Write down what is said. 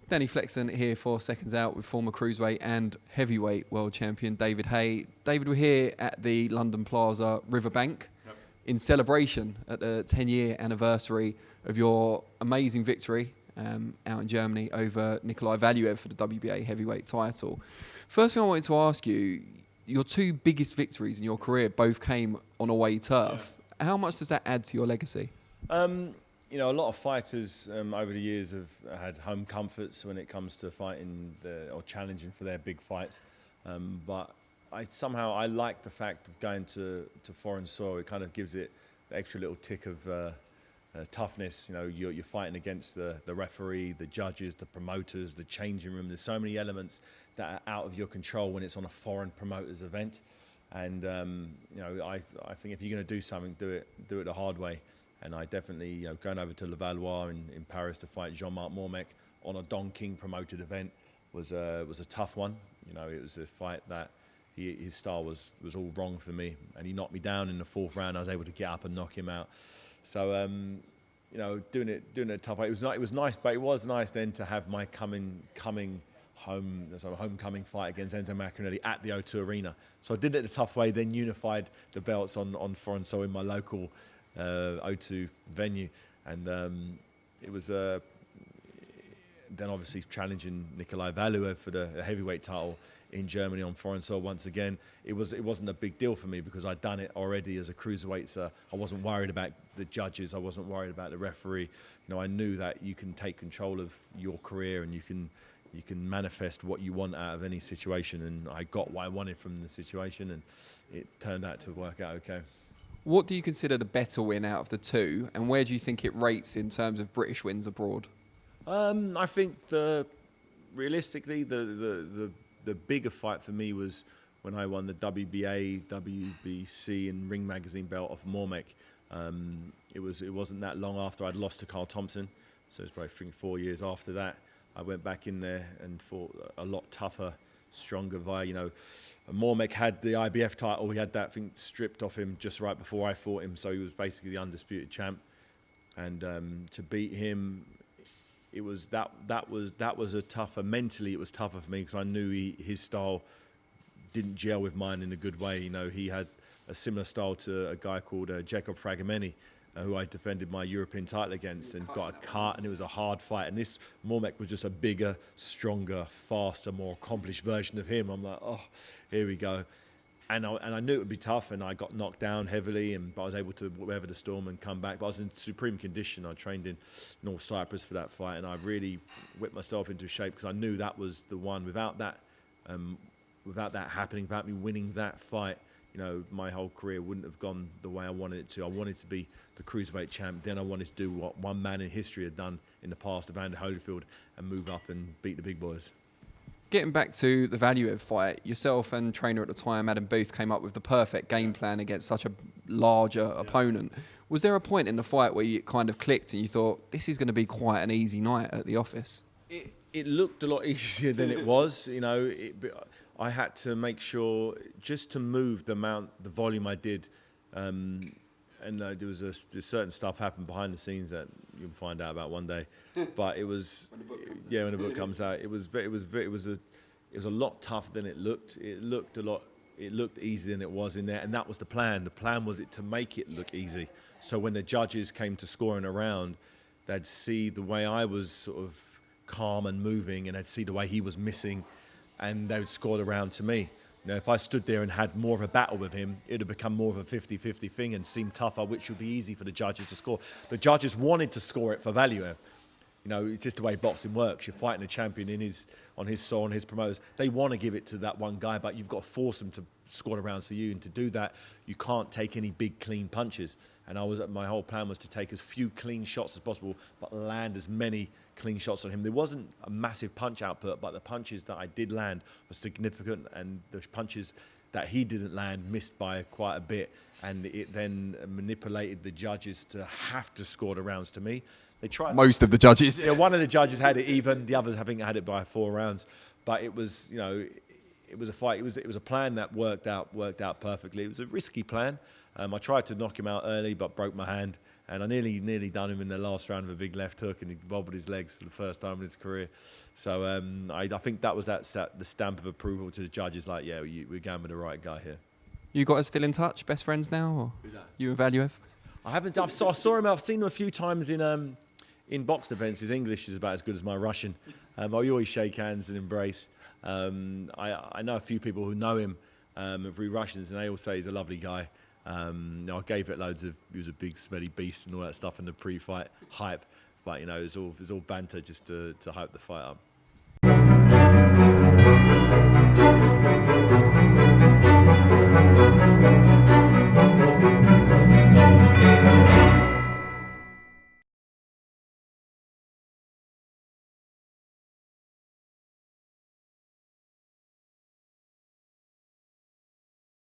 Danny Flexon here for Seconds Out with former cruiserweight and heavyweight world champion David Haye. David, we're here at the London Plaza Riverbank in celebration at the 10-year anniversary of your amazing victory out in Germany over Nikolay Valuev for the WBA heavyweight title. First thing I wanted to ask you, your two biggest victories in your career both came on away turf. Yeah. How much does that add to your legacy? You know, a lot of fighters over the years have had home comforts when it comes to fighting or challenging for their big fights. But I like the fact of going to foreign soil. It kind of gives it the extra little tick of toughness. You know, you're fighting against the referee, the judges, the promoters, the changing room. There's so many elements that are out of your control when it's on a foreign promoter's event. And you know, I think if you're going to do something, do it the hard way. And I definitely, you know, going over to Le Valois in Paris to fight Jean-Marc Mormec on a Don King promoted event was a tough one. You know, it was a fight that his style was all wrong for me, and he knocked me down in the fourth round. I was able to get up and knock him out. So, you know, doing it a tough way. It was nice, but it was nice then to have my coming home, sort of homecoming fight against Enzo Maccarinelli at the O2 Arena. So I did it the tough way, then unified the belts on foreign soil in my local O2 venue, and it was then obviously challenging Nikolay Valuev for the heavyweight title in Germany on foreign soil once again. It wasn't a big deal for me because I'd done it already as a cruiserweight, so I wasn't worried about the judges, I wasn't worried about the referee. You know, I knew that you can take control of your career and you can manifest what you want out of any situation, and I got what I wanted from the situation, and it turned out to work out okay. What do you consider the better win out of the two, and where do you think it rates in terms of British wins abroad? I think realistically the bigger fight for me was when I won the WBA, WBC, and Ring Magazine belt off Mormec. It wasn't that long after I'd lost to Carl Thompson, so it was probably 4 years after that. I went back in there and fought a lot tougher, stronger guy. You know, Mormec had the IBF title. He had that thing stripped off him just right before I fought him, so he was basically the undisputed champ. And to beat him, it was that was a tougher. Mentally, it was tougher for me because I knew his style didn't gel with mine in a good way. You know, he had a similar style to a guy called Jacob Fragomeni, who I defended my European title against and got a cut, and it was a hard fight. And this Mormec was just a bigger, stronger, faster, more accomplished version of him. I'm like, oh, here we go. And I knew it would be tough, and I got knocked down heavily, but I was able to weather the storm and come back. But I was in supreme condition. I trained in North Cyprus for that fight, and I really whipped myself into shape because I knew that was the one. Without that happening, without me winning that fight, you know, my whole career wouldn't have gone the way I wanted it to. I wanted to be the cruiserweight champ. Then I wanted to do what one man in history had done in the past, Evander Holyfield, and move up and beat the big boys. Getting back to the Valuev fight, yourself and trainer at the time, Adam Booth, came up with the perfect game plan against such a larger opponent. Was there a point in the fight where you kind of clicked and you thought, this is going to be quite an easy night at the office? It looked a lot easier than it was. You know, I had to make sure just to move the volume I did, and there was certain stuff happened behind the scenes that you'll find out about one day. But it was, when the book comes out, it was a lot tougher than it looked. It looked easier than it was in there, and that was the plan. The plan was to make it look easy. So when the judges came to scoring a round, they'd see the way I was sort of calm and moving, and they'd see the way he was missing, and they would score the round to me. You know, if I stood there and had more of a battle with him, it would have become more of a 50-50 thing and seemed tougher, which would be easy for the judges to score. The judges wanted to score it for Valuev. You know, it's just the way boxing works. You're fighting a champion on his soil, on his promoters. They want to give it to that one guy, but you've got to force them to score the rounds for you. And to do that, you can't take any big, clean punches. And my whole plan was to take as few clean shots as possible, but land as many clean shots on him. There wasn't a massive punch output, but the punches that I did land were significant, and the punches that he didn't land missed by quite a bit. And it then manipulated the judges to have to score the rounds to me. They tried. Most of the judges. Yeah, one of the judges had it even. The others having had it by 4 rounds. But it was, you know, it was a fight. It was a plan that worked out perfectly. It was a risky plan. I tried to knock him out early, but broke my hand, and I nearly done him in the last round of a big left hook, and he wobbled his legs for the first time in his career. So I think that was the stamp of approval to the judges, like, yeah, we're going with the right guy here. You guys still in touch, best friends now? Or Who's that? You and Valuev? I haven't. I saw him. I've seen him a few times in boxing events. His English is about as good as my Russian. We always shake hands and embrace. I know a few people who know him through Russians, and they all say he's a lovely guy. I gave it loads of. He was a big smelly beast and all that stuff in the pre-fight hype, but it was all banter just to hype the fight up.